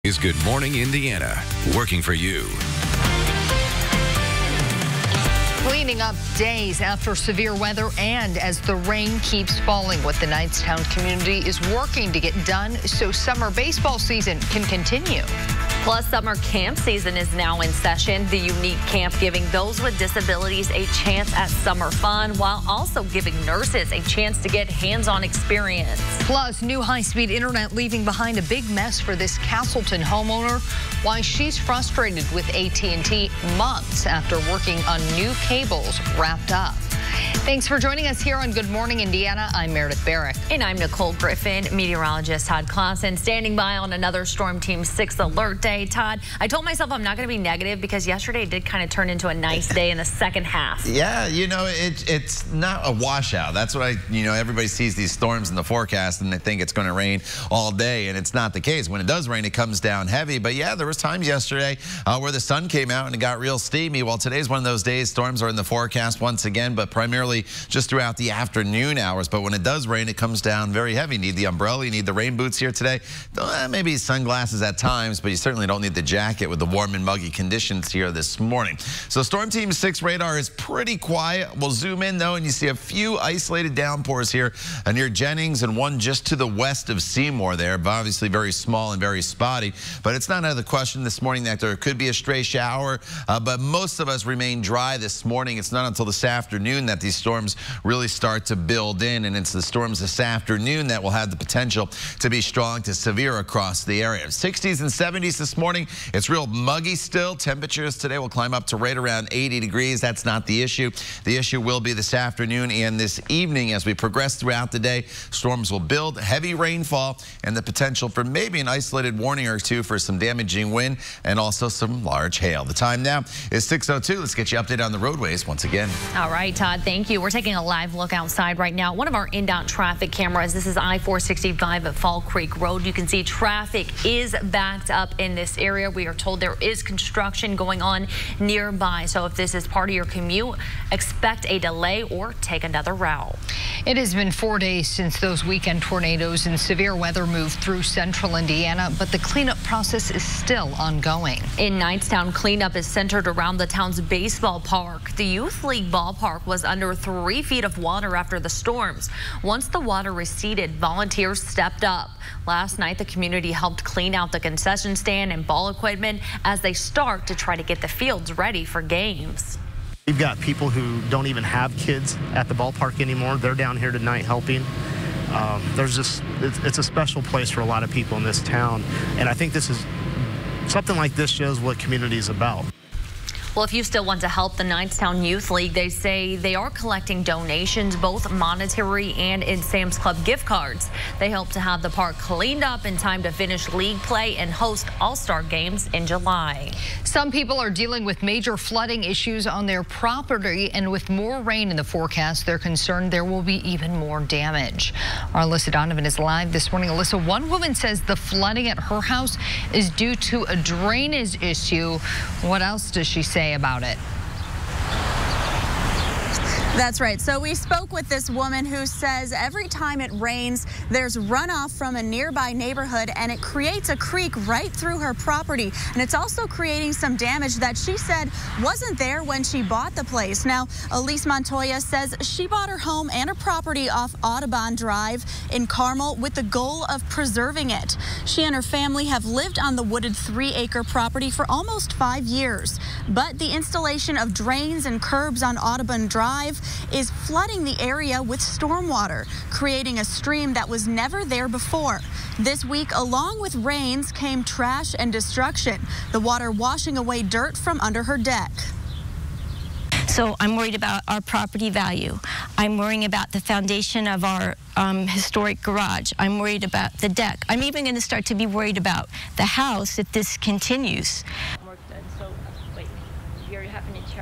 Is Good Morning Indiana, working for you. Cleaning up days after severe weather and as the rain keeps falling, what the Knightstown community is working to get done so summer baseball season can continue. Plus, summer camp season is now in session. The unique camp giving those with disabilities a chance at summer fun while also giving nurses a chance to get hands-on experience. Plus, new high-speed internet leaving behind a big mess for this Castleton homeowner. Why she's frustrated with AT&T months after working on new cables wrapped up. Thanks for joining us here on Good Morning Indiana. I'm Meredith Barrick. And I'm Nicole Griffin. Meteorologist Todd Clausen standing by on another Storm Team 6 alert day. Todd, I told myself I'm not going to be negative because yesterday did kind of turn into a nice day in the second half. Yeah, you know, it's not a washout. That's what everybody sees these storms in the forecast and they think it's going to rain all day, and it's not the case. When it does rain, it comes down heavy. But yeah, there was times yesterday where the sun came out and it got real steamy. Well, today's one of those days. Storms are in the forecast once again, but primarily just throughout the afternoon hours. But when it does rain, it comes down very heavy. You need the umbrella, you need the rain boots here today. Maybe sunglasses at times, but you certainly don't need the jacket with the warm and muggy conditions here this morning. So Storm Team 6 radar is pretty quiet. We'll zoom in though, and you see a few isolated downpours here near Jennings and one just to the west of Seymour there, but obviously very small and very spotty. But it's not out of the question this morning that there could be a stray shower, but most of us remain dry this morning. It's not until this afternoon that these storms really start to build in, and it's the storms this afternoon that will have the potential to be strong to severe across the area. 60s and 70s this morning. It's real muggy still. Temperatures today will climb up to right around 80 degrees. That's not the issue. The issue will be this afternoon and this evening as we progress throughout the day. Storms will build, heavy rainfall, and the potential for maybe an isolated warning or two for some damaging wind and also some large hail. The time now is 6:02. Let's get you updated on the roadways once again. All right, Todd, thank you. We're taking a live look outside right now. One of our INDOT traffic cameras. This is I-465 at Fall Creek Road. You can see traffic is backed up in this area. We are told there is construction going on nearby. So if this is part of your commute, expect a delay or take another route. It has been 4 days since those weekend tornadoes and severe weather moved through central Indiana, but the cleanup process is still ongoing. In Knightstown, cleanup is centered around the town's baseball park. The Youth League ballpark was under 3 feet of water after the storms. Once the water receded, volunteers stepped up. Last night, the community helped clean out the concession stand and ball equipment as they start to try to get the fields ready for games. We've got people who don't even have kids at the ballpark anymore. They're down here tonight helping. It's a special place for a lot of people in this town, and I think something like this shows what community is about. Well, if you still want to help the Knightstown Youth League, they say they are collecting donations, both monetary and in Sam's Club gift cards. They hope to have the park cleaned up in time to finish league play and host all-star games in July. Some people are dealing with major flooding issues on their property, and with more rain in the forecast, they're concerned there will be even more damage. Our Alyssa Donovan is live this morning. Alyssa, one woman says the flooding at her house is due to a drainage issue. What else does she say about it? That's right. So we spoke with this woman who says every time it rains, there's runoff from a nearby neighborhood and it creates a creek right through her property. And it's also creating some damage that she said wasn't there when she bought the place. Now, Elise Montoya says she bought her home and her property off Audubon Drive in Carmel with the goal of preserving it. She and her family have lived on the wooded 3-acre property for almost 5 years. But the installation of drains and curbs on Audubon Drive is flooding the area with stormwater, creating a stream that was never there before. This week, along with rains, came trash and destruction, the water washing away dirt from under her deck. So I'm worried about our property value. I'm worrying about the foundation of our historic garage. I'm worried about the deck. I'm even going to start to be worried about the house if this continues. So, wait, you're having to check.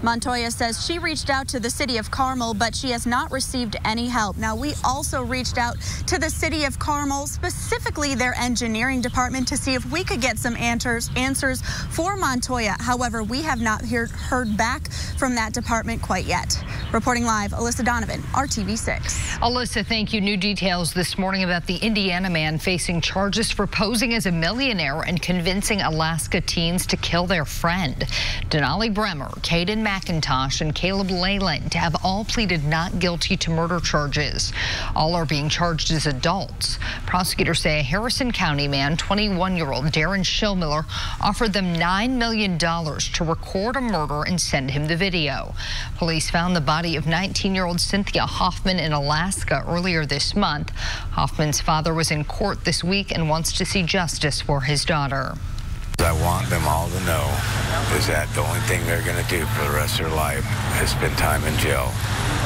Montoya says she reached out to the city of Carmel, but she has not received any help. Now, we also reached out to the city of Carmel, specifically their engineering department, to see if we could get some answers for Montoya. However, we have not heard back from that department quite yet. Reporting live, Alyssa Donovan, RTV6. Alyssa, thank you. New details this morning about the Indiana man facing charges for posing as a millionaire and convincing Alaska teens to kill their friend. Denali Bremer, Caden McIntosh, and Caleb Leyland have all pleaded not guilty to murder charges. All are being charged as adults. Prosecutors say a Harrison County man, 21-year-old Darren Schillmiller, offered them $9 million to record a murder and send him the video. Police found the body of 19-year-old Cynthia Hoffman in Alaska earlier this month. Hoffman's father was in court this week and wants to see justice for his daughter. I want them all to know is that the only thing they're going to do for the rest of their life is spend time in jail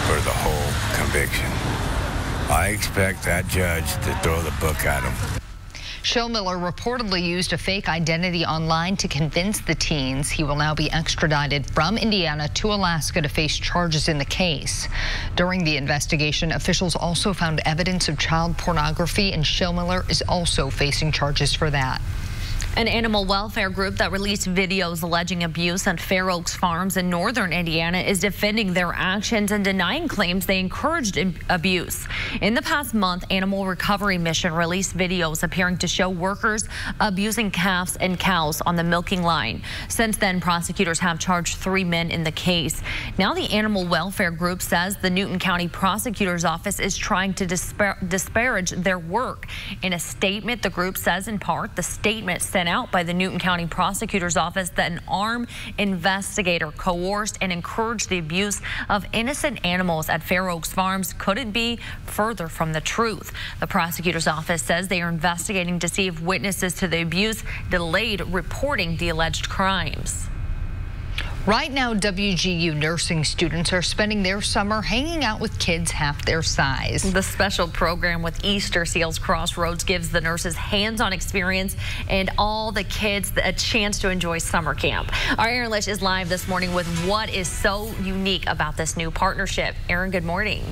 for the whole conviction. I expect that judge to throw the book at them. Schillmiller reportedly used a fake identity online to convince the teens. He will now be extradited from Indiana to Alaska to face charges in the case. During the investigation, officials also found evidence of child pornography, and Schillmiller is also facing charges for that. An animal welfare group that released videos alleging abuse at Fair Oaks Farms in northern Indiana is defending their actions and denying claims they encouraged abuse. In the past month, Animal Recovery Mission released videos appearing to show workers abusing calves and cows on the milking line. Since then, prosecutors have charged 3 men in the case. Now the animal welfare group says the Newton County Prosecutor's Office is trying to disparage their work. In a statement, the group says in part the statement sent out by the Newton County Prosecutor's Office that an armed investigator coerced and encouraged the abuse of innocent animals at Fair Oaks Farms couldn't be further from the truth. The prosecutor's office says they are investigating to see if witnesses to the abuse delayed reporting the alleged crimes. Right now, WGU nursing students are spending their summer hanging out with kids half their size. The special program with Easter Seals Crossroads gives the nurses hands-on experience and all the kids a chance to enjoy summer camp. Our Aaron Lish is live this morning with what is so unique about this new partnership. Aaron, good morning.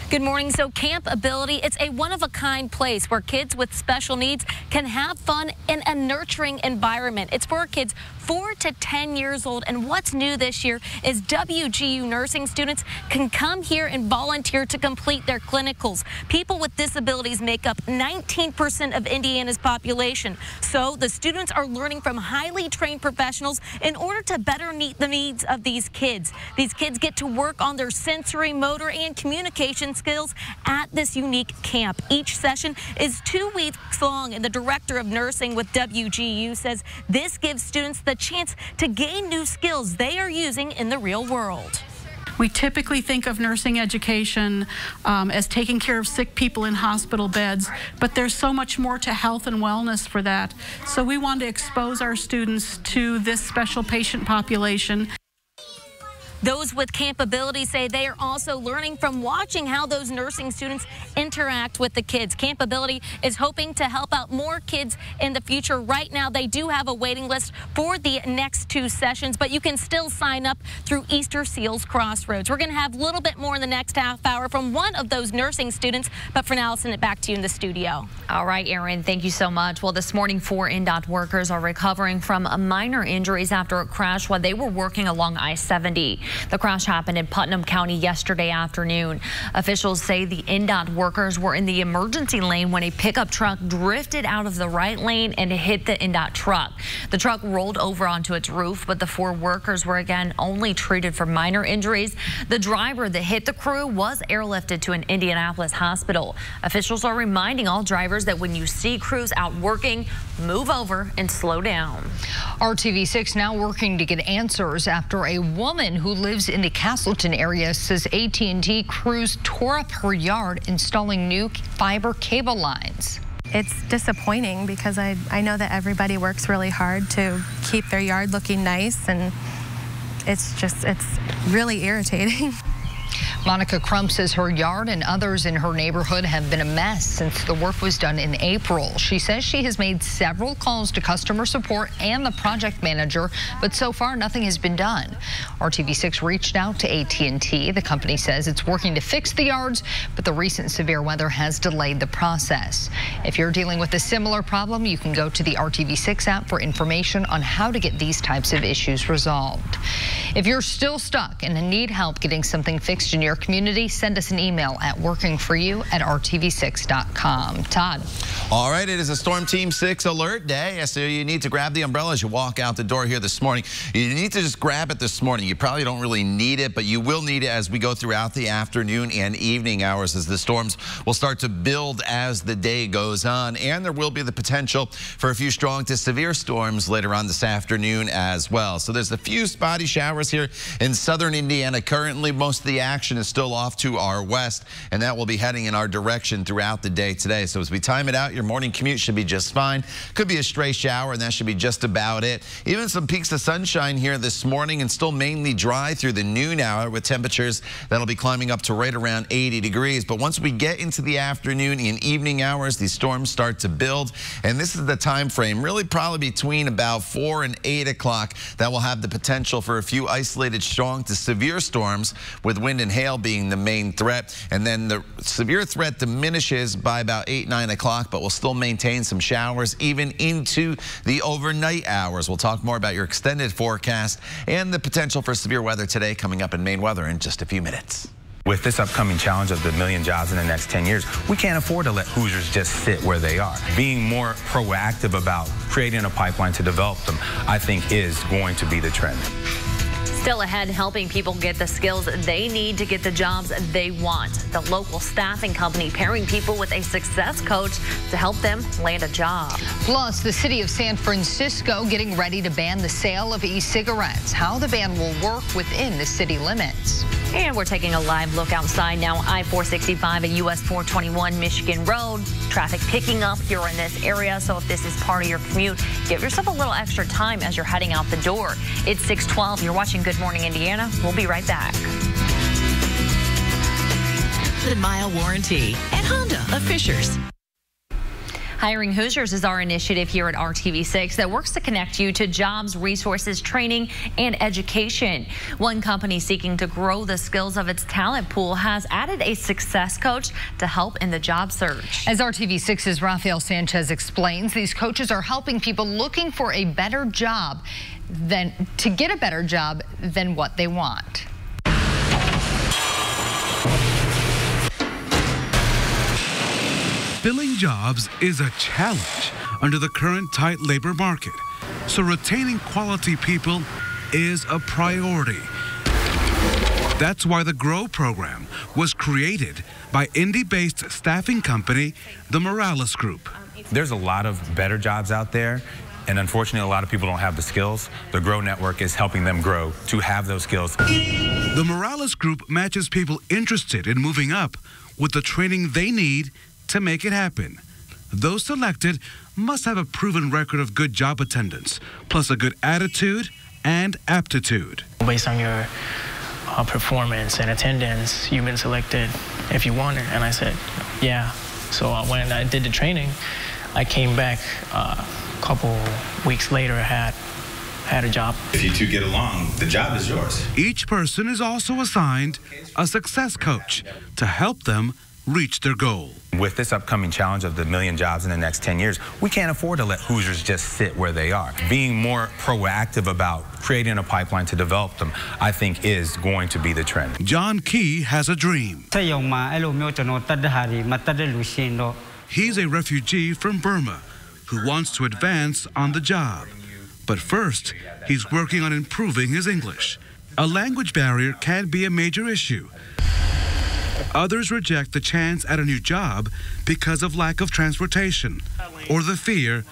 Good morning. So Camp Ability, it's a one-of-a-kind place where kids with special needs can have fun in a nurturing environment. It's for kids 4 to 10 years old, and what's new this year is WGU nursing students can come here and volunteer to complete their clinicals. People with disabilities make up 19% of Indiana's population, so the students are learning from highly trained professionals in order to better meet the needs of these kids. These kids get to work on their sensory, motor, and communication skills at this unique camp. Each session is 2 weeks long, and the director of nursing with WGU says this gives students the chance to gain new skills they are using in the real world. We typically think of nursing education as taking care of sick people in hospital beds, but there's so much more to health and wellness for that. So we want to expose our students to this special patient population. Those with Camp Ability say they are also learning from watching how those nursing students interact with the kids. Camp Ability is hoping to help out more kids in the future. Right now, they do have a waiting list for the next 2 sessions, but you can still sign up through Easter Seals Crossroads. We're going to have a little bit more in the next half hour from one of those nursing students, but for now, I'll send it back to you in the studio. All right, Aaron, thank you so much. Well, this morning, 4 NDOT workers are recovering from minor injuries after a crash while they were working along I-70. The crash happened in Putnam County yesterday afternoon. Officials say the NDOT workers were in the emergency lane when a pickup truck drifted out of the right lane and hit the NDOT truck. The truck rolled over onto its roof, but the 4 workers were again only treated for minor injuries. The driver that hit the crew was airlifted to an Indianapolis hospital. Officials are reminding all drivers that when you see crews out working, move over and slow down. RTV6 now working to get answers after a woman who lives in the Castleton area says AT&T crews tore up her yard installing new fiber cable lines. It's disappointing because I know that everybody works really hard to keep their yard looking nice, and it's really irritating. Monica Crump says her yard and others in her neighborhood have been a mess since the work was done in April. She says she has made several calls to customer support and the project manager, but so far nothing has been done. RTV6 reached out to AT&T. The company says it's working to fix the yards, but the recent severe weather has delayed the process. If you're dealing with a similar problem, you can go to the RTV6 app for information on how to get these types of issues resolved. If you're still stuck and need help getting something fixed in your community, send us an email at workingforyou@rtv6.com. Todd. All right, it is a Storm Team 6 alert day, so you need to grab the umbrella as you walk out the door here this morning. You need to just grab it this morning. You probably don't really need it, but you will need it as we go throughout the afternoon and evening hours as the storms will start to build as the day goes on, and there will be the potential for a few strong to severe storms later on this afternoon as well. So there's a few spotty showers here in southern Indiana. Currently, most of the action is still off to our west, and that will be heading in our direction throughout the day today. So as we time it out, your morning commute should be just fine. Could be a stray shower, and that should be just about it. Even some peaks of sunshine here this morning, and still mainly dry through the noon hour with temperatures that'll be climbing up to right around 80 degrees. But once we get into the afternoon and evening hours, these storms start to build, and this is the time frame, really probably between about 4 and 8 o'clock, that will have the potential for a few isolated strong to severe storms, with wind and hail being the main threat. And then the severe threat diminishes by about 8, 9 o'clock, but we'll still maintain some showers even into the overnight hours. We'll talk more about your extended forecast and the potential for severe weather today coming up in Maine Weather in just a few minutes. With this upcoming challenge of the 1 million jobs in the next 10 years, we can't afford to let Hoosiers just sit where they are. Being more proactive about creating a pipeline to develop them, I think, is going to be the trend. Still ahead, helping people get the skills they need to get the jobs they want. The local staffing company pairing people with a success coach to help them land a job. Plus, the city of San Francisco getting ready to ban the sale of e-cigarettes. How the ban will work within the city limits. And we're taking a live look outside now. I-465 and US 421 Michigan Road. Traffic picking up here in this area. So if this is part of your commute, give yourself a little extra time as you're heading out the door. It's 6:12. You're watching Good Morning Indiana. We'll be right back. Mile warranty and Honda of Fishers. Hiring Hoosiers is our initiative here at RTV6 that works to connect you to jobs, resources, training, and education. One company seeking to grow the skills of its talent pool has added a success coach to help in the job search. As RTV6's Rafael Sanchez explains, these coaches are helping people looking for a better job than what they want. Filling jobs is a challenge under the current tight labor market, so retaining quality people is a priority. That's why the GROW program was created by Indy-based staffing company, the Morales Group. There's a lot of better jobs out there, and unfortunately, a lot of people don't have the skills. The GROW Network is helping them grow to have those skills. The Morales Group matches people interested in moving up with the training they need to make it happen. Those selected must have a proven record of good job attendance, plus a good attitude and aptitude. Based on your performance and attendance, you've been selected if you want it. And I said, yeah. So when I did the training, I came back a couple weeks later, I had a job. If you two get along, the job is yours. Each person is also assigned a success coach to help them reach their goal. With this upcoming challenge of the 1 million jobs in the next 10 years, we can't afford to let Hoosiers just sit where they are. Being more proactive about creating a pipeline to develop them, I think, is going to be the trend. John Key has a dream. He's a refugee from Burma who wants to advance on the job. But first, he's working on improving his English. A language barrier can be a major issue. Others reject the chance at a new job because of lack of transportation or the fear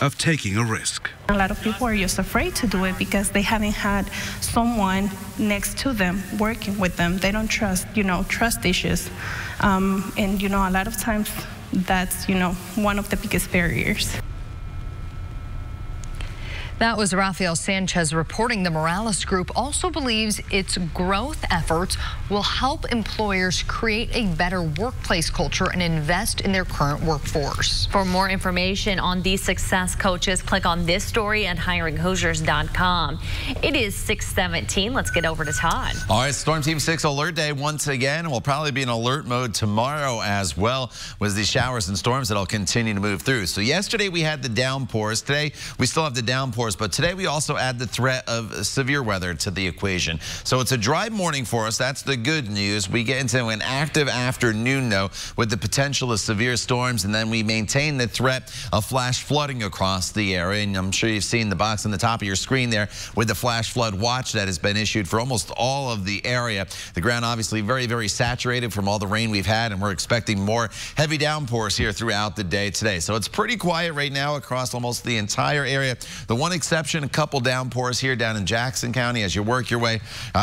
of taking a risk. A lot of people are just afraid to do it because they haven't had someone next to them working with them. They don't trust, trust issues. And, a lot of times that's, one of the biggest barriers. That was Rafael Sanchez reporting. The Morales Group also believes its growth efforts will help employers create a better workplace culture and invest in their current workforce. For more information on these success coaches, click on this story at hiringhoosiers.com. It is 6:17. Let's get over to Todd. All right, Storm Team 6 alert day once again. We'll probably be in alert mode tomorrow as well with these showers and storms that'll continue to move through. So yesterday we had the downpours. Today we still have the downpours, but today we also add the threat of severe weather to the equation. So it's a dry morning for us. That's the good news. We get into an active afternoon, though, with the potential of severe storms, and then we maintain the threat of flash flooding across the area. And I'm sure you've seen the box on the top of your screen there with the flash flood watch that has been issued for almost all of the area. The ground obviously very, very saturated from all the rain we've had, and we're expecting more heavy downpours here throughout the day today. So it's pretty quiet right now across almost the entire area. The one exception, a couple downpours here down in Jackson County as you work your way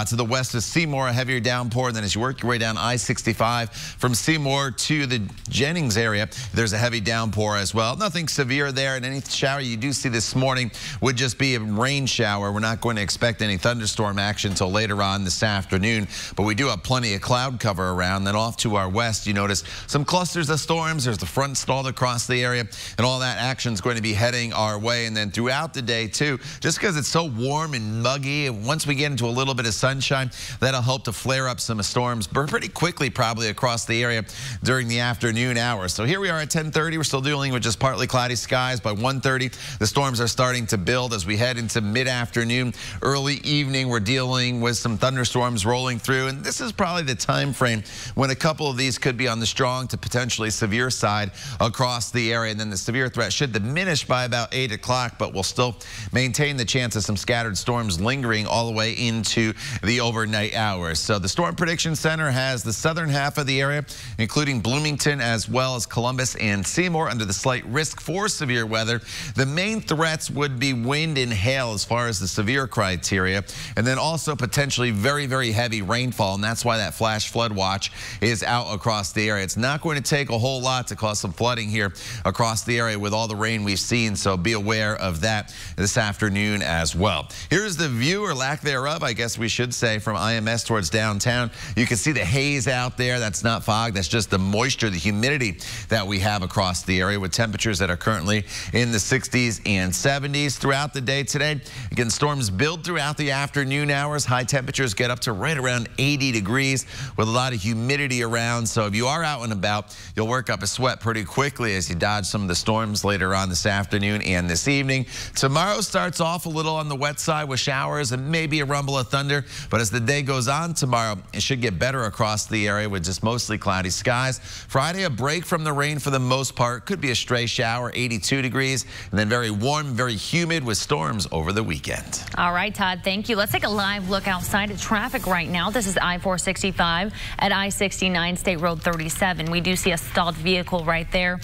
to the west of Seymour, a heavier downpour. And then as you work your way down I-65 from Seymour to the Jennings area, there's a heavy downpour as well. Nothing severe there, and any shower you do see this morning would just be a rain shower. We're not going to expect any thunderstorm action until later on this afternoon, but we do have plenty of cloud cover around. Then off to our west, you notice some clusters of storms. There's the front stalled across the area, and all that action is going to be heading our way. And then throughout the day, too, just because it's so warm and muggy, once we get into a little bit of sunshine, that'll help to flare up some storms pretty quickly, probably across the area during the afternoon hours. So here we are at 10:30. We're still dealing with just partly cloudy skies. By 1:30, the storms are starting to build as we head into mid-afternoon, early evening. We're dealing with some thunderstorms rolling through, and this is probably the time frame when a couple of these could be on the strong to potentially severe side across the area. And then the severe threat should diminish by about 8 o'clock, but we'll still maintain the chance of some scattered storms lingering all the way into the overnight hours. So the Storm Prediction Center has the southern half of the area, including Bloomington as well as Columbus and Seymour, under the slight risk for severe weather. The main threats would be wind and hail as far as the severe criteria, and then also potentially very, very heavy rainfall, and that's why that flash flood watch is out across the area. It's not going to take a whole lot to cause some flooding here across the area with all the rain we've seen, so be aware of that this afternoon as well. Here's the view, or lack thereof, I guess we should say, from IMS towards downtown. You can see the haze out there. That's not fog. That's just the moisture, the humidity that we have across the area, with temperatures that are currently in the 60s and 70s throughout the day today. Again, storms build throughout the afternoon hours. High temperatures get up to right around 80 degrees with a lot of humidity around. So if you are out and about, you'll work up a sweat pretty quickly as you dodge some of the storms later on this afternoon and this evening. Tomorrow starts off a little on the wet side with showers and maybe a rumble of thunder, but as the day goes on tomorrow, it should get better across the area with just mostly cloudy skies. Friday, a break from the rain for the most part. Could be a stray shower, 82 degrees, and then very warm, very humid with storms over the weekend. All right, Todd, thank you. Let's take a live look outside at traffic right now. This is I-465 at I-69 State Road 37. We do see a stalled vehicle right there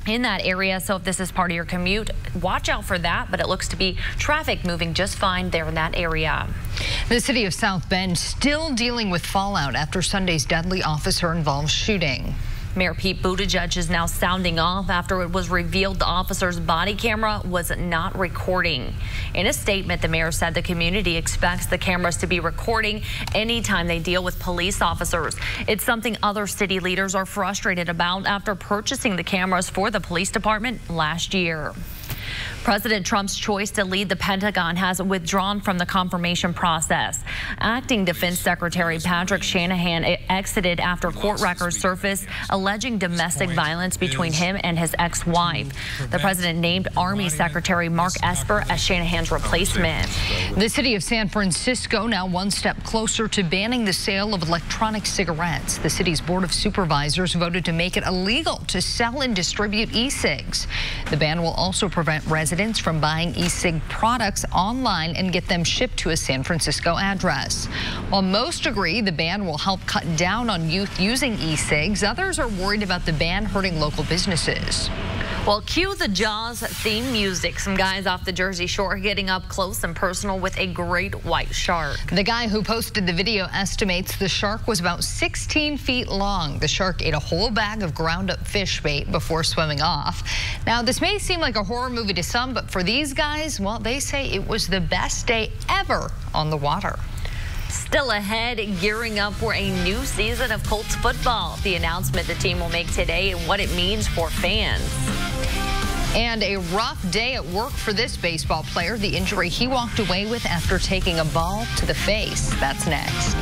in that area, so if this is part of your commute, watch out for that, but it looks to be traffic moving just fine there in that area. The city of South Bend still dealing with fallout after Sunday's deadly officer-involved shooting. Mayor Pete Buttigieg is now sounding off after it was revealed the officer's body camera was not recording. In a statement, the mayor said the community expects the cameras to be recording anytime they deal with police officers. It's something other city leaders are frustrated about after purchasing the cameras for the police department last year. President Trump's choice to lead the Pentagon has withdrawn from the confirmation process. Acting Defense Secretary Patrick Shanahan exited after court records surfaced alleging domestic violence between him and his ex-wife. The president named Army Secretary Mark Esper as Shanahan's replacement. The city of San Francisco now one step closer to banning the sale of electronic cigarettes. The city's Board of Supervisors voted to make it illegal to sell and distribute e-cigs. The ban will also prevent residents from buying e-cig products online and get them shipped to a San Francisco address. While most agree the ban will help cut down on youth using e-cigs, others are worried about the ban hurting local businesses. Well, cue the Jaws theme music. Some guys off the Jersey Shore getting up close and personal with a great white shark. The guy who posted the video estimates the shark was about 16 feet long. The shark ate a whole bag of ground up fish bait before swimming off. Now, this may seem like a horror movie to some, but for these guys, well, they say it was the best day ever on the water. Still ahead, gearing up for a new season of Colts football. The announcement the team will make today and what it means for fans. And a rough day at work for this baseball player. The injury he walked away with after taking a ball to the face. That's next.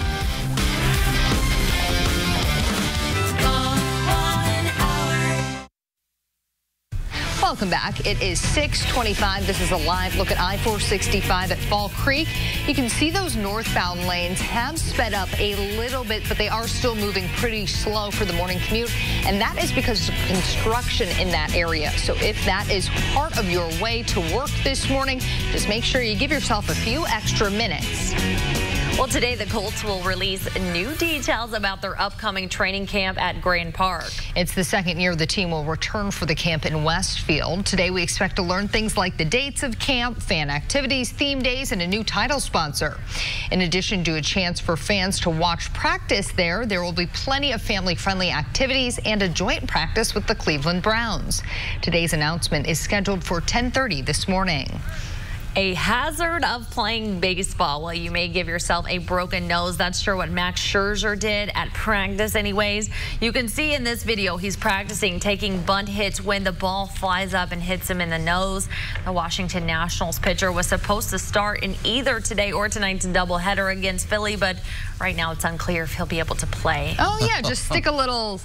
Welcome back. It is 6:25. This is a live look at I-465 at Fall Creek. You can see those northbound lanes have sped up a little bit, but they are still moving pretty slow for the morning commute. And that is because of construction in that area. So if that is part of your way to work this morning, just make sure you give yourself a few extra minutes. Well, today the Colts will release new details about their upcoming training camp at Grand Park. It's the second year the team will return for the camp in Westfield. Today we expect to learn things like the dates of camp, fan activities, theme days, and a new title sponsor. In addition to a chance for fans to watch practice there will be plenty of family-friendly activities and a joint practice with the Cleveland Browns. Today's announcement is scheduled for 10:30 this morning. A hazard of playing baseball. Well, you may give yourself a broken nose. That's sure what Max Scherzer did at practice anyways. You can see in this video he's practicing taking bunt hits when the ball flies up and hits him in the nose. The Washington Nationals pitcher was supposed to start in either today or tonight's doubleheader against Philly, but right now it's unclear if he'll be able to play. Oh, yeah, just stick a little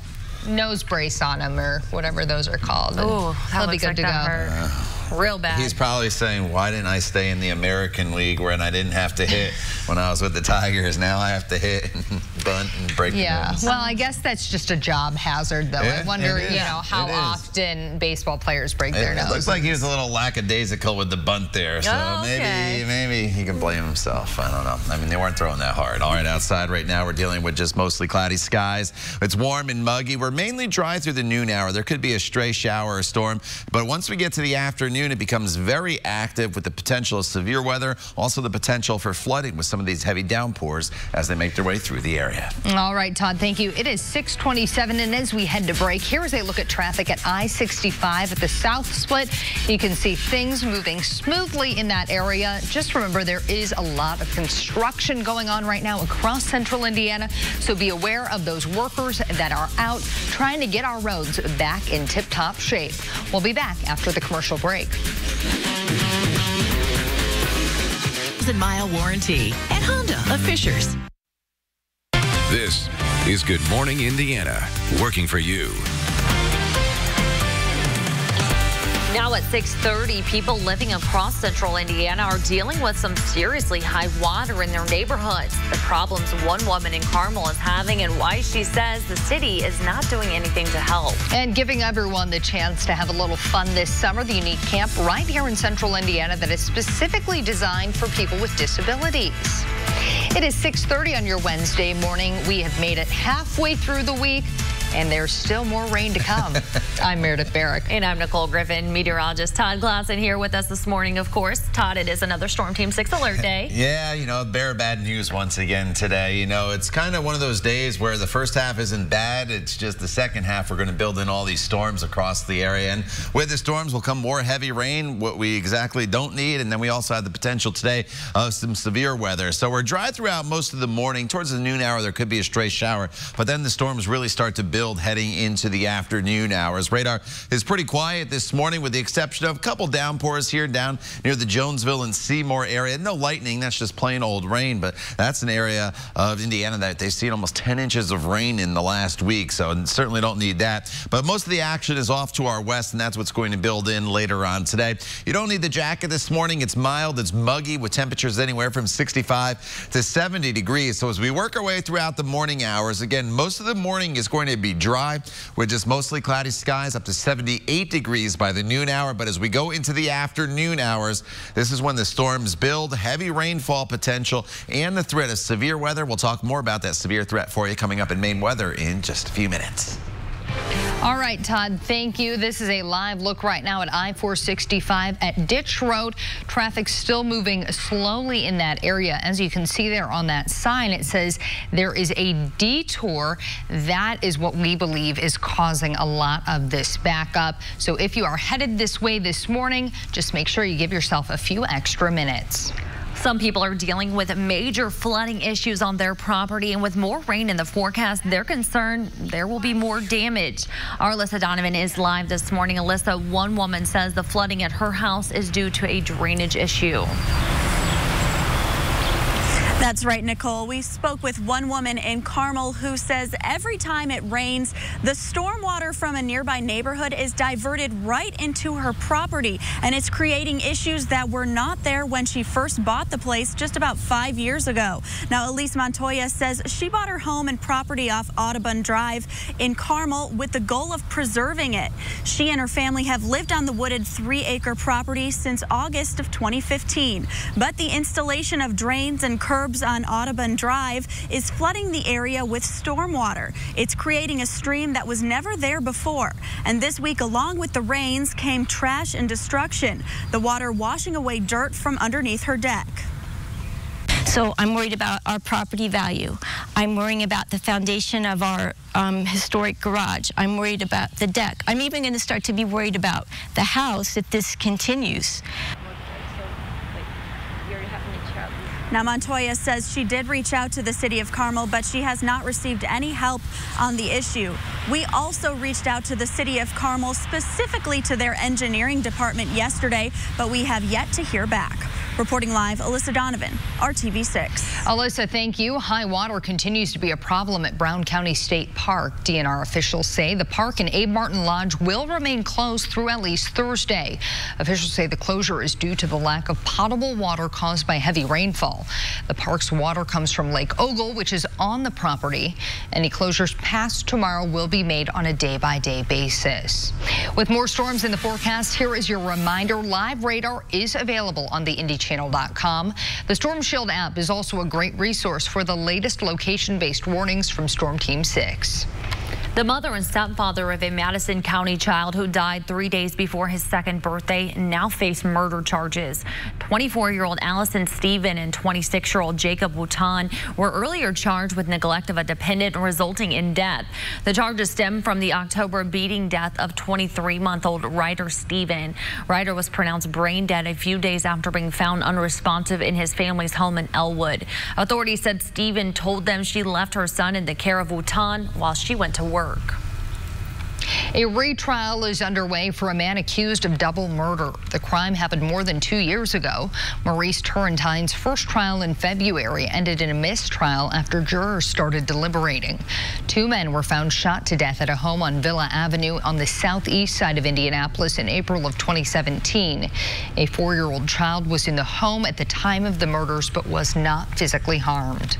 nose brace on him or whatever those are called. Oh, he'll be good to go. Real bad. He's probably saying, why didn't I stay in the American League when I didn't have to hit when I was with the Tigers? Now I have to hit and bunt and break the nose. Well, I guess that's just a job hazard, though. Yeah, I wonder, how often baseball players break their nose. It looks like he was a little lackadaisical with the bunt there, so maybe he can blame himself. I don't know. I mean, they weren't throwing that hard. All right, outside right now, we're dealing with just mostly cloudy skies. It's warm and muggy. We're mainly dry through the noon hour. There could be a stray shower or storm, but once we get to the afternoon, it becomes very active with the potential of severe weather, also the potential for flooding with some of these heavy downpours as they make their way through the area. All right, Todd, thank you. It is 6:27, and as we head to break, here is a look at traffic at I-65 at the South Split. You can see things moving smoothly in that area. Just remember, there is a lot of construction going on right now across central Indiana, so be aware of those workers that are out trying to get our roads back in tip-top shape. We'll be back after the commercial break. Mile warranty at Honda of Fishers. This is Good Morning Indiana, working for you. Now at 6:30, people living across central Indiana are dealing with some seriously high water in their neighborhoods. The problems one woman in Carmel is having and why she says the city is not doing anything to help. And giving everyone the chance to have a little fun this summer, the unique camp right here in central Indiana that is specifically designed for people with disabilities. It is 6:30 on your Wednesday morning. We have made it halfway through the week, and there's still more rain to come. I'm Meredith Barrick. And I'm Nicole Griffin. Meteorologist Todd Glassen here with us this morning, of course. Todd, it is another Storm Team 6 alert day. Yeah, bear bad news once again today. It's kind of one of those days where the first half isn't bad. It's just the second half we're going to build in all these storms across the area. And with the storms will come more heavy rain, what we exactly don't need. And then we also have the potential today of some severe weather. So we're dry throughout most of the morning. Towards the noon hour, there could be a stray shower. But then the storms really start to build heading into the afternoon hours. Radar is pretty quiet this morning with the exception of a couple downpours here down near the Jonesville and Seymour area. No lightning, that's just plain old rain, but that's an area of Indiana that they've seen almost 10 inches of rain in the last week, so certainly don't need that. But most of the action is off to our west, and that's what's going to build in later on today. You don't need the jacket this morning. It's mild, it's muggy with temperatures anywhere from 65 to 70 degrees. So as we work our way throughout the morning hours, again, most of the morning is going to be dry with just mostly cloudy skies up to 78 degrees by the noon hour. But as we go into the afternoon hours, this is when the storms build, heavy rainfall potential, and the threat of severe weather. We'll talk more about that severe threat for you coming up in Maine weather in just a few minutes. All right, Todd, thank you. This is a live look right now at I-465 at Ditch Road. Traffic still moving slowly in that area. As you can see there on that sign, it says there is a detour. That is what we believe is causing a lot of this backup. So if you are headed this way this morning, just make sure you give yourself a few extra minutes. Some people are dealing with major flooding issues on their property, and with more rain in the forecast, they're concerned there will be more damage. Our Alyssa Donovan is live this morning. Alyssa, one woman says the flooding at her house is due to a drainage issue. That's right, Nicole. We spoke with one woman in Carmel who says every time it rains, the stormwater from a nearby neighborhood is diverted right into her property, and it's creating issues that were not there when she first bought the place just about 5 years ago. Now, Elise Montoya says she bought her home and property off Audubon Drive in Carmel with the goal of preserving it. She and her family have lived on the wooded 3-acre property since August of 2015, but the installation of drains and curbs on Audubon Drive is flooding the area with stormwater. It's creating a stream that was never there before. And this week, along with the rains, came trash and destruction, the water washing away dirt from underneath her deck. So I'm worried about our property value. I'm worrying about the foundation of our historic garage. I'm worried about the deck. I'm even going to start to be worried about the house if this continues. Now, Montoya says she did reach out to the city of Carmel, but she has not received any help on the issue. We also reached out to the city of Carmel, specifically to their engineering department yesterday, but we have yet to hear back. Reporting live, Alyssa Donovan, RTV6. Alyssa, thank you. High water continues to be a problem at Brown County State Park. DNR officials say the park and Abe Martin Lodge will remain closed through at least Thursday. Officials say the closure is due to the lack of potable water caused by heavy rainfall. The park's water comes from Lake Ogle, which is on the property. Any closures past tomorrow will be made on a day-by-day basis. With more storms in the forecast, here is your reminder. Live radar is available on the IndyChannel.com. The Storm Shield app is also a great resource for the latest location-based warnings from Storm Team 6. The mother and stepfather of a Madison County child who died 3 days before his second birthday now face murder charges. 24-year-old Allison Stephen and 26-year-old Jacob Wooten were earlier charged with neglect of a dependent resulting in death. The charges stem from the October beating death of 23-month-old Ryder Stephen. Ryder was pronounced brain dead a few days after being found unresponsive in his family's home in Elwood. Authorities said Stephen told them she left her son in the care of Wooten while she went to work. A retrial is underway for a man accused of double murder. The crime happened more than 2 years ago. Maurice Turrentine's first trial in February ended in a mistrial after jurors started deliberating. 2 men were found shot to death at a home on Villa Avenue on the southeast side of Indianapolis in April of 2017. A 4-year-old child was in the home at the time of the murders but was not physically harmed.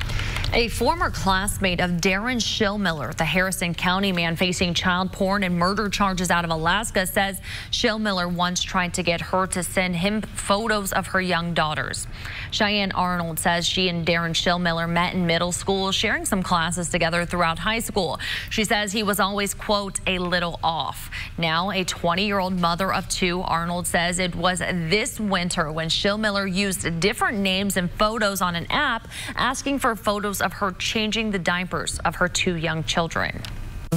A former classmate of Darren Shillmiller, the Harrison County man facing child porn and murder charges out of Alaska, says Shillmiller once tried to get her to send him photos of her young daughters. Cheyenne Arnold says she and Darren Shillmiller met in middle school, sharing some classes together throughout high school. She says he was always, quote, a little off. Now a 20-year-old mother of 2, Arnold says it was this winter when Shillmiller used different names and photos on an app, asking for photos of her changing the diapers of her 2 young children.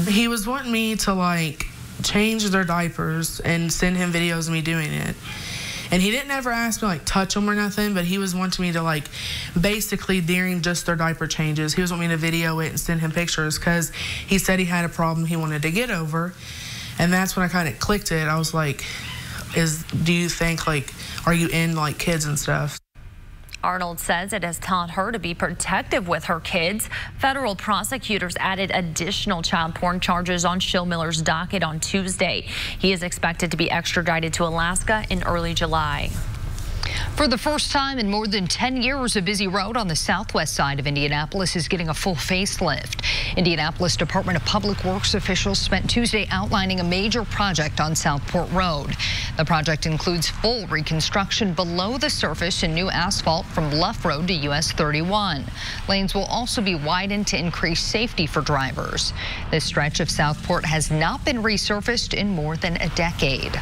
He was wanting me to like change their diapers and send him videos of me doing it. And he didn't ever ask me like touch them or nothing, but he was wanting me to like basically during just their diaper changes, he was wanting me to video it and send him pictures because he said he had a problem he wanted to get over. And that's when I kind of clicked it. I was like, do you think like, are you in like kids and stuff? Arnold says it has taught her to be protective with her kids. Federal prosecutors added additional child porn charges on Shillmiller's docket on Tuesday. He is expected to be extradited to Alaska in early July. For the first time in more than 10 years, a busy road on the southwest side of Indianapolis is getting a full facelift. Indianapolis Department of Public Works officials spent Tuesday outlining a major project on Southport Road. The project includes full reconstruction below the surface and new asphalt from Luff Road to US 31. Lanes will also be widened to increase safety for drivers. This stretch of Southport has not been resurfaced in more than a decade.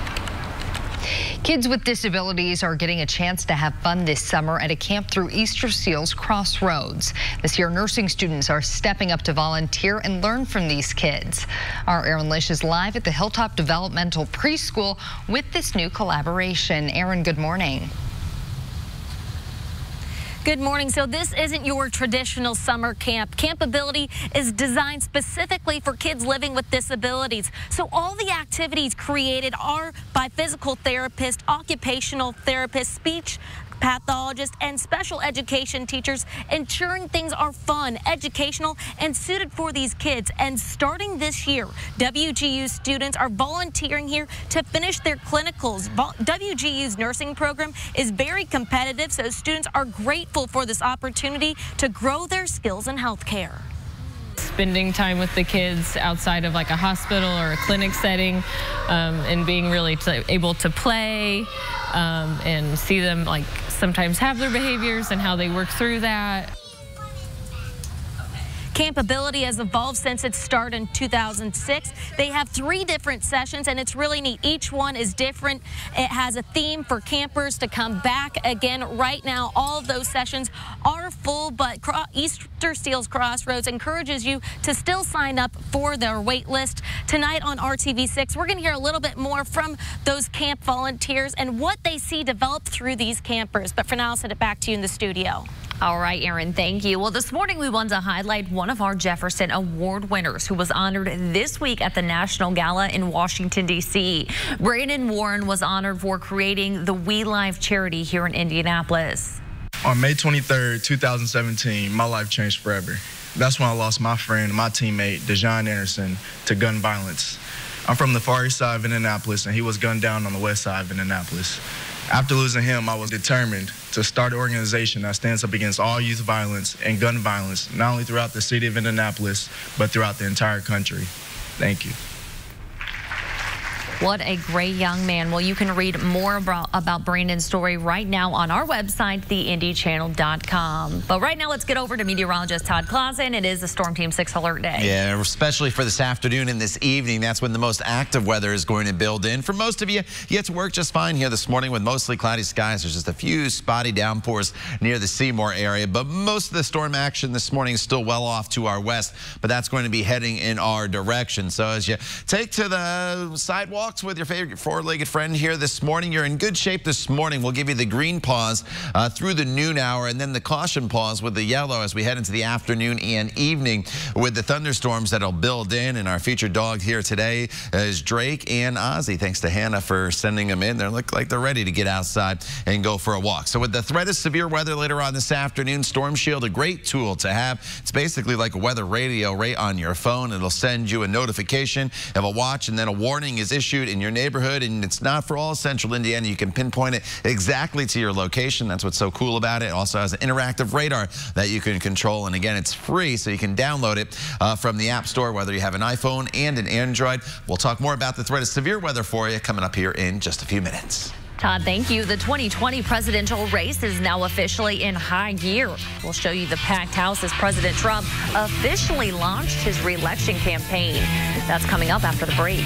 Kids with disabilities are getting a chance to have fun this summer at a camp through Easter Seals Crossroads. This year, nursing students are stepping up to volunteer and learn from these kids. Our Erin Lish is live at the Hilltop Developmental Preschool with this new collaboration. Erin, good morning. Good morning. So this isn't your traditional summer camp. Campability is designed specifically for kids living with disabilities. So all the activities created are by physical therapists, occupational therapists, speech pathologists, and special education teachers, ensuring things are fun, educational, and suited for these kids. And starting this year, WGU students are volunteering here to finish their clinicals. WGU's nursing program is very competitive, so students are grateful for this opportunity to grow their skills in healthcare. Spending time with the kids outside of like a hospital or a clinic setting, and being really able to play and see them like sometimes have their behaviors and how they work through that. Campability has evolved since its start in 2006. They have 3 different sessions, and it's really neat. Each one is different. It has a theme for campers to come back again. Right now, all of those sessions are full, but Easter Seals Crossroads encourages you to still sign up for their wait list. Tonight on RTV6, we're going to hear a little bit more from those camp volunteers and what they see develop through these campers. But for now, I'll send it back to you in the studio. All right, Erin, thank you. Well, this morning we wanted to highlight one of our Jefferson Award winners who was honored this week at the National Gala in Washington, D.C. Brandon Warren was honored for creating the We Life charity here in Indianapolis. On May 23rd, 2017, my life changed forever. That's when I lost my friend, my teammate, Dejon Anderson, to gun violence. I'm from the far east side of Indianapolis, and he was gunned down on the west side of Indianapolis. After losing him, I was determined to start an organization that stands up against all youth violence and gun violence, not only throughout the city of Indianapolis, but throughout the entire country. Thank you. What a great young man. Well, you can read more about Brandon's story right now on our website, theindychannel.com. But right now, let's get over to meteorologist Todd Clausen. It is the Storm Team 6 alert day. Yeah, especially for this afternoon and this evening. That's when the most active weather is going to build in. For most of you, you get to work just fine here this morning with mostly cloudy skies. There's just a few spotty downpours near the Seymour area, but most of the storm action this morning is still well off to our west, but that's going to be heading in our direction. So as you take to the sidewalk, with your favorite four-legged friend here this morning, you're in good shape this morning. We'll give you the green pause through the noon hour and then the caution pause with the yellow as we head into the afternoon and evening with the thunderstorms that'll build in. And our featured dog here today is Drake and Ozzy. Thanks to Hannah for sending them in. They look like they're ready to get outside and go for a walk. So with the threat of severe weather later on this afternoon, Storm Shield, a great tool to have. It's basically like a weather radio right on your phone. It'll send you a notification of a watch, and then a warning is issued in your neighborhood, and it's not for all central Indiana. You can pinpoint it exactly to your location. That's what's so cool about it. It also has an interactive radar that you can control, and again, it's free, so you can download it from the App Store, whether you have an iPhone and an Android. We'll talk more about the threat of severe weather for you coming up here in just a few minutes. Todd, thank you. The 2020 presidential race is now officially in high gear. We'll show you the packed house as President Trump officially launched his re-election campaign. That's coming up after the break.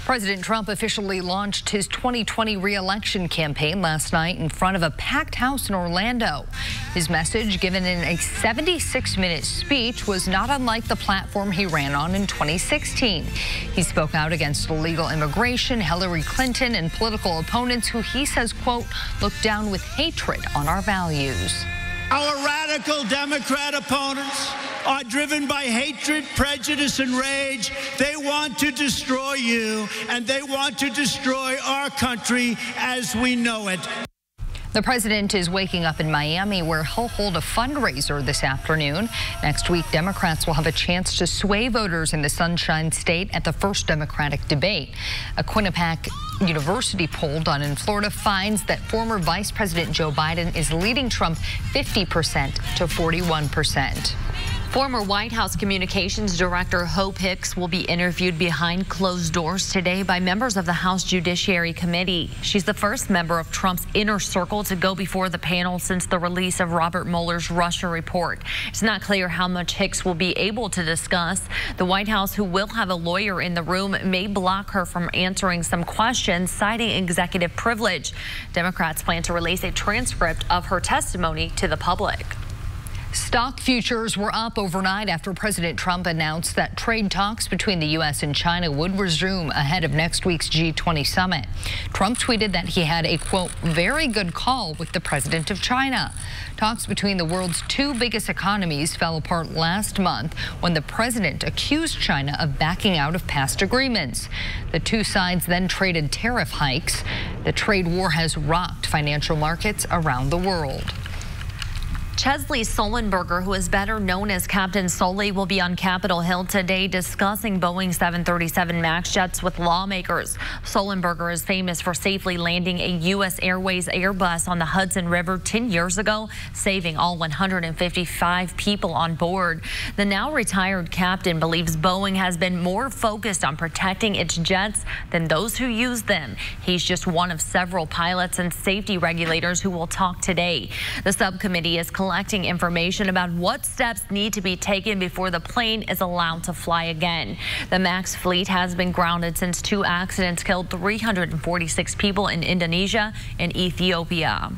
President Trump officially launched his 2020 re-election campaign last night in front of a packed house in Orlando. His message, given in a 76-minute speech, was not unlike the platform he ran on in 2016. He spoke out against illegal immigration, Hillary Clinton, and political opponents who he says, quote, look down with hatred on our values. Our radical Democrat opponents are driven by hatred, prejudice, and rage. They want to destroy you, and they want to destroy our country as we know it. The president is waking up in Miami, where he'll hold a fundraiser this afternoon. Next week, Democrats will have a chance to sway voters in the Sunshine State at the first Democratic debate. A Quinnipiac University poll done in Florida finds that former Vice President Joe Biden is leading Trump 50% to 41%. Former White House Communications Director Hope Hicks will be interviewed behind closed doors today by members of the House Judiciary Committee. She's the first member of Trump's inner circle to go before the panel since the release of Robert Mueller's Russia report. It's not clear how much Hicks will be able to discuss. The White House, who will have a lawyer in the room, may block her from answering some questions, citing executive privilege. Democrats plan to release a transcript of her testimony to the public. Stock futures were up overnight after President Trump announced that trade talks between the U.S. and China would resume ahead of next week's G20 summit. Trump tweeted that he had a, quote, very good call with the president of China. Talks between the world's two biggest economies fell apart last month when the president accused China of backing out of past agreements. The two sides then traded tariff hikes. The trade war has rocked financial markets around the world. Chesley Sullenberger, who is better known as Captain Sully, will be on Capitol Hill today discussing Boeing 737 MAX jets with lawmakers. Sullenberger is famous for safely landing a U.S. Airways Airbus on the Hudson River 10 years ago, saving all 155 people on board. The now retired captain believes Boeing has been more focused on protecting its jets than those who use them. He's just one of several pilots and safety regulators who will talk today. The subcommittee is collecting information about what steps need to be taken before the plane is allowed to fly again. The MAX fleet has been grounded since two accidents killed 346 people in Indonesia and Ethiopia.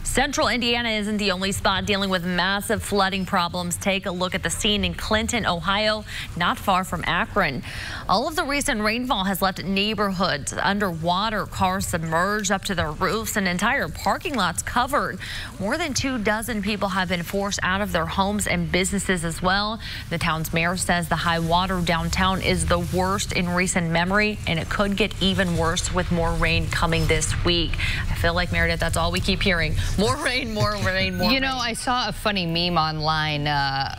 Central Indiana isn't the only spot dealing with massive flooding problems. Take a look at the scene in Clinton, Ohio, not far from Akron. All of the recent rainfall has left neighborhoods underwater, cars submerged up to their roofs, and entire parking lots covered. More than 24 people have been forced out of their homes and businesses as well. The town's mayor says the high water downtown is the worst in recent memory, and it could get even worse with more rain coming this week. I feel like, Meredith, that's all we keep hearing. More rain, more rain, more rain. You know, I saw a funny meme online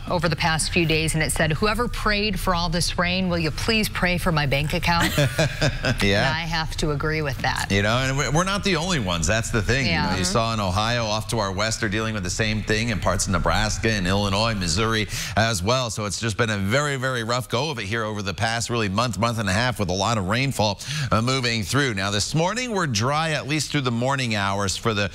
over the past few days, and it said, whoever prayed for all this rain, will you please pray for my bank account? Yeah. And I have to agree with that. You know, and we're not the only ones. That's the thing. Yeah. You know, you saw in Ohio, off to our west, they're dealing with the same thing in parts of Nebraska and Illinois, Missouri as well. So it's just been a very, very rough go of it here over the past really month and a half with a lot of rainfall moving through. Now, this morning we're dry at least through the morning hours for the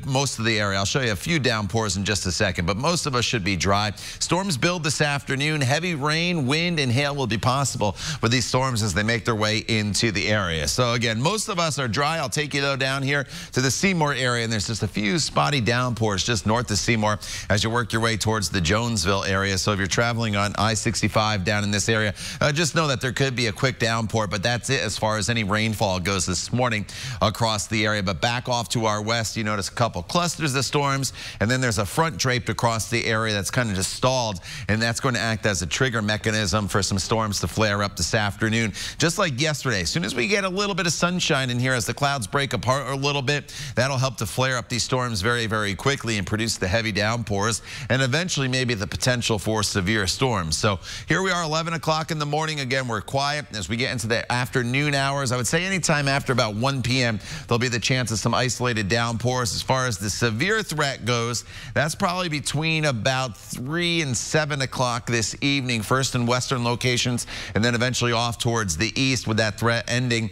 most of the area. I'll show you a few downpours in just a second, but most of us should be dry. Storms build this afternoon. Heavy rain, wind, and hail will be possible with these storms as they make their way into the area. So again, most of us are dry. I'll take you though down here to the Seymour area, and there's just a few spotty downpours just north of Seymour as you work your way towards the Jonesville area. So if you're traveling on I-65 down in this area, just know that there could be a quick downpour, but that's it as far as any rainfall goes this morning across the area. But back off to our west, you notice a couple clusters of storms, and then there's a front draped across the area that's kind of just stalled, and that's going to act as a trigger mechanism for some storms to flare up this afternoon. Just like yesterday, as soon as we get a little bit of sunshine in here, as the clouds break apart a little bit, that'll help to flare up these storms very, very quickly and produce the heavy downpours and eventually maybe the potential for severe storms. So here we are, 11 o'clock in the morning. Again, we're quiet. As we get into the afternoon hours, I would say anytime after about 1 p.m., there'll be the chance of some isolated downpours. As far as the severe threat goes, that's probably between about 3 and 7 o'clock this evening, first in western locations, and then eventually off towards the east, with that threat ending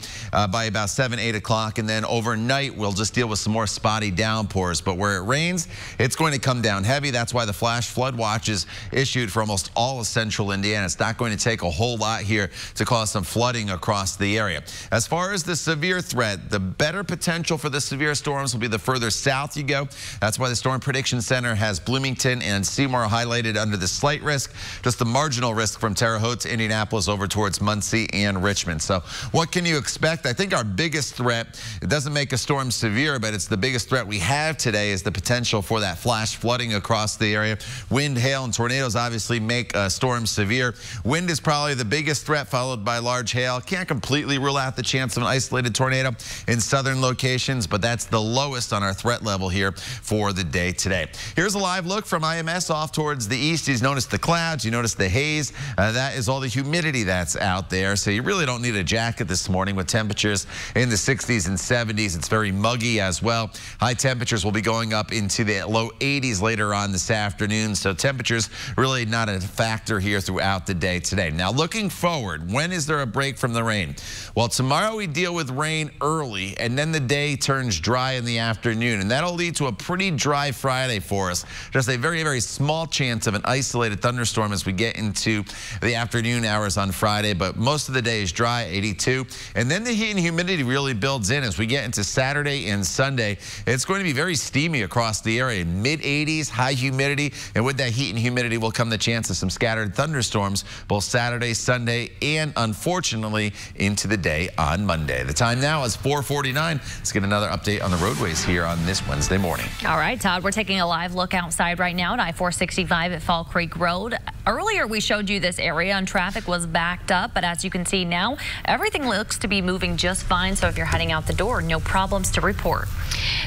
by about 7, 8 o'clock. And then overnight, we'll just deal with some more spotty downpours. But where it rains, it's going to come down heavy. That's why the flash flood watch is issued for almost all of central Indiana. It's not going to take a whole lot here to cause some flooding across the area. As far as the severe threat, the better potential for the severe storms will be the further south you go. That's why the Storm Prediction Center has Bloomington and Seymour highlighted under the slight risk, just the marginal risk from Terre Haute to Indianapolis over towards Muncie and Richmond. So what can you expect? I think our biggest threat, it doesn't make a storm severe, but it's the biggest threat we have today, is the potential for that flash flooding across the area. Wind, hail, and tornadoes obviously make storms severe. Wind is probably the biggest threat, followed by large hail. Can't completely rule out the chance of an isolated tornado in southern locations, but that's the lowest on our threat threat level here for the day today. Here's a live look from IMS off towards the east. You notice the clouds, you notice the haze. That is all the humidity that's out there. So you really don't need a jacket this morning with temperatures in the 60s and 70s. It's very muggy as well. High temperatures will be going up into the low 80s later on this afternoon. So temperatures really not a factor here throughout the day today. Now looking forward, when is there a break from the rain? Well, tomorrow we deal with rain early and then the day turns dry in the afternoon, and that'll lead to a pretty dry Friday for us. Just a very, very small chance of an isolated thunderstorm as we get into the afternoon hours on Friday, but most of the day is dry, 82. And then the heat and humidity really builds in as we get into Saturday and Sunday. It's going to be very steamy across the area, mid-80s, high humidity, and with that heat and humidity will come the chance of some scattered thunderstorms both Saturday, Sunday, and unfortunately into the day on Monday. The time now is 4:49. Let's get another update on the roadways here on this Wednesday morning. All right, Todd, we're taking a live look outside right now at I-465 at Fall Creek Road. Earlier, we showed you this area and traffic was backed up, but as you can see now, everything looks to be moving just fine. So if you're heading out the door, no problems to report.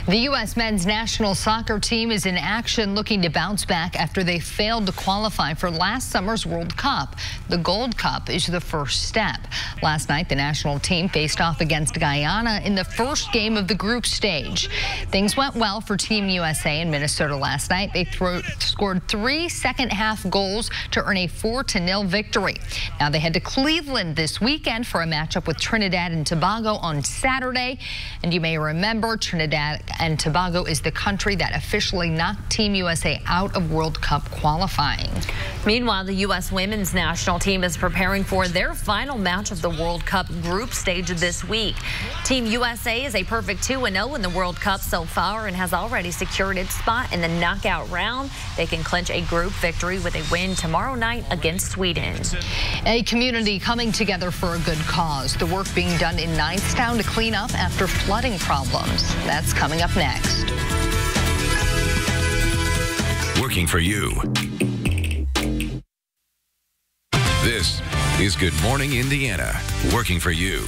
The U.S. men's national soccer team is in action looking to bounce back after they failed to qualify for last summer's World Cup. The Gold Cup is the first step. Last night, the national team faced off against Guyana in the first game of the group stage. Things went well for Team USA in Minnesota last night. They scored 3 second-half goals to earn a 4-0 victory. Now they head to Cleveland this weekend for a matchup with Trinidad and Tobago on Saturday. And you may remember Trinidad and Tobago is the country that officially knocked Team USA out of World Cup qualifying. Meanwhile, the U.S. women's national team is preparing for their final match of the World Cup group stage this week. Team USA is a perfect 2-0 in the World Cup so far and has already secured its spot in the knockout round. They can clinch a group victory with a win tomorrow night against Sweden. A community coming together for a good cause. The work being done in Knightstown to clean up after flooding problems. That's coming up next. Working for you. This is Good Morning Indiana, working for you.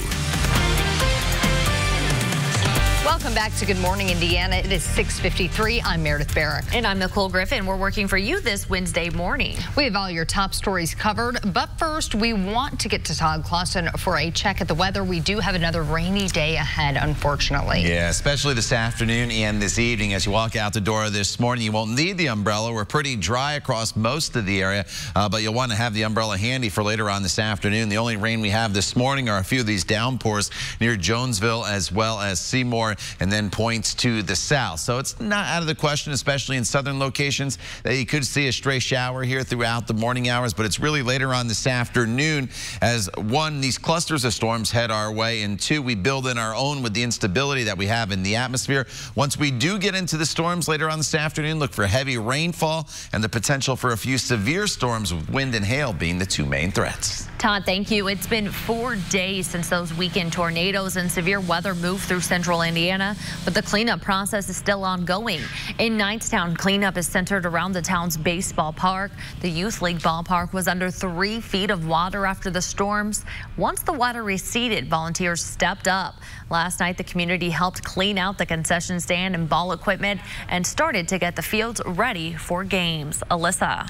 Welcome back to Good Morning Indiana. It is 6:53. I'm Meredith Barrick. And I'm Nicole Griffin. We're working for you this Wednesday morning. We have all your top stories covered, but first we want to get to Todd Clausen for a check at the weather. We do have another rainy day ahead, unfortunately. Yeah, especially this afternoon and this evening. As you walk out the door this morning, you won't need the umbrella. We're pretty dry across most of the area, but you'll want to have the umbrella handy for later on this afternoon. The only rain we have this morning are a few of these downpours near Jonesville as well as Seymour, and then points to the south. So it's not out of the question, especially in southern locations, that you could see a stray shower here throughout the morning hours, but it's really later on this afternoon as one, these clusters of storms head our way, and two, we build in our own with the instability that we have in the atmosphere. Once we do get into the storms later on this afternoon, look for heavy rainfall and the potential for a few severe storms with wind and hail being the two main threats. Todd, thank you. It's been 4 days since those weekend tornadoes and severe weather moved through central Indiana, but the cleanup process is still ongoing. In Knightstown, cleanup is centered around the town's baseball park. The Youth League ballpark was under 3 feet of water after the storms. Once the water receded, volunteers stepped up. Last night, the community helped clean out the concession stand and ball equipment and started to get the fields ready for games. Alyssa.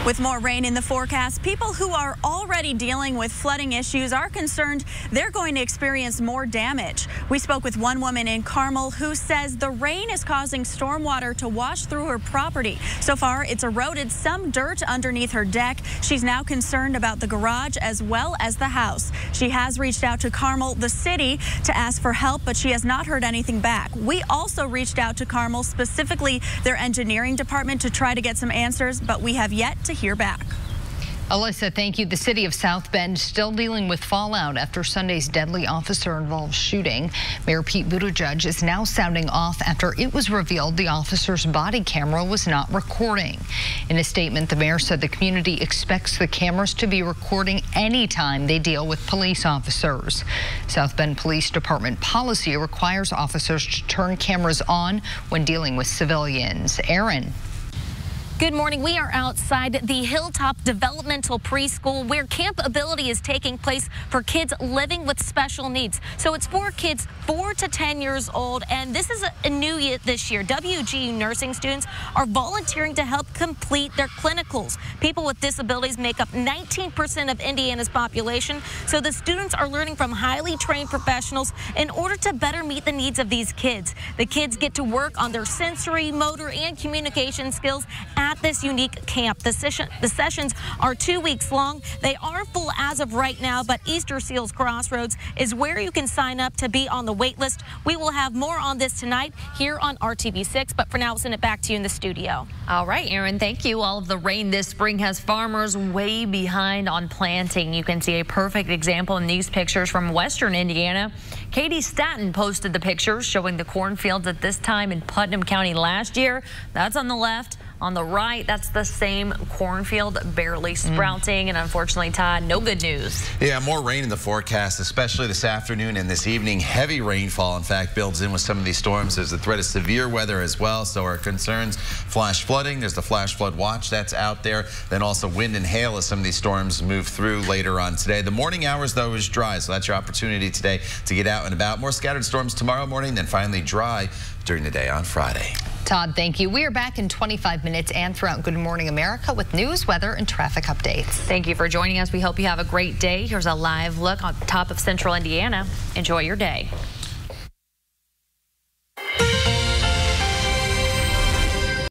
With more rain in the forecast, people who are already dealing with flooding issues are concerned they're going to experience more damage. We spoke with one woman in Carmel who says the rain is causing stormwater to wash through her property. So far, it's eroded some dirt underneath her deck. She's now concerned about the garage as well as the house. She has reached out to Carmel, the city, to ask for help, but she has not heard anything back. We also reached out to Carmel, specifically their engineering department, to try to get some answers, but we have yet to hear back. Alyssa, thank you. The city of South Bend still dealing with fallout after Sunday's deadly officer-involved shooting. Mayor Pete Buttigieg is now sounding off after it was revealed the officer's body camera was not recording. In a statement, the mayor said the community expects the cameras to be recording anytime they deal with police officers. South Bend Police Department policy requires officers to turn cameras on when dealing with civilians. Aaron. Good morning. We are outside the Hilltop Developmental Preschool where Camp Ability is taking place for kids living with special needs. So it's for kids 4 to 10 years old, and this is a new year this year. WGU nursing students are volunteering to help complete their clinicals. People with disabilities make up 19% of Indiana's population, so the students are learning from highly trained professionals in order to better meet the needs of these kids. The kids get to work on their sensory, motor, and communication skills at this unique camp. The sessions are 2 weeks long. They are full as of right now, but Easter Seals Crossroads is where you can sign up to be on the wait list. We will have more on this tonight here on RTV6, but for now, I'll send it back to you in the studio. All right, Aaron, thank you. All of the rain this spring has farmers way behind on planting. You can see a perfect example in these pictures from Western Indiana. Katie Staton posted the pictures showing the cornfields at this time in Putnam County last year. That's on the left. On the right, that's the same cornfield, barely sprouting, and unfortunately, Todd, no good news. Yeah, more rain in the forecast, especially this afternoon and this evening. Heavy rainfall, in fact, builds in with some of these storms. There's a threat of severe weather as well, so our concerns, flash flooding. There's the flash flood watch that's out there. Then also wind and hail as some of these storms move through later on today. The morning hours, though, is dry, so that's your opportunity today to get out and about. More scattered storms tomorrow morning, then finally dry during the day on Friday. Todd, thank you. We are back in 25 minutes and throughout Good Morning America with news, weather, and traffic updates. Thank you for joining us. We hope you have a great day. Here's a live look on top of central Indiana. Enjoy your day.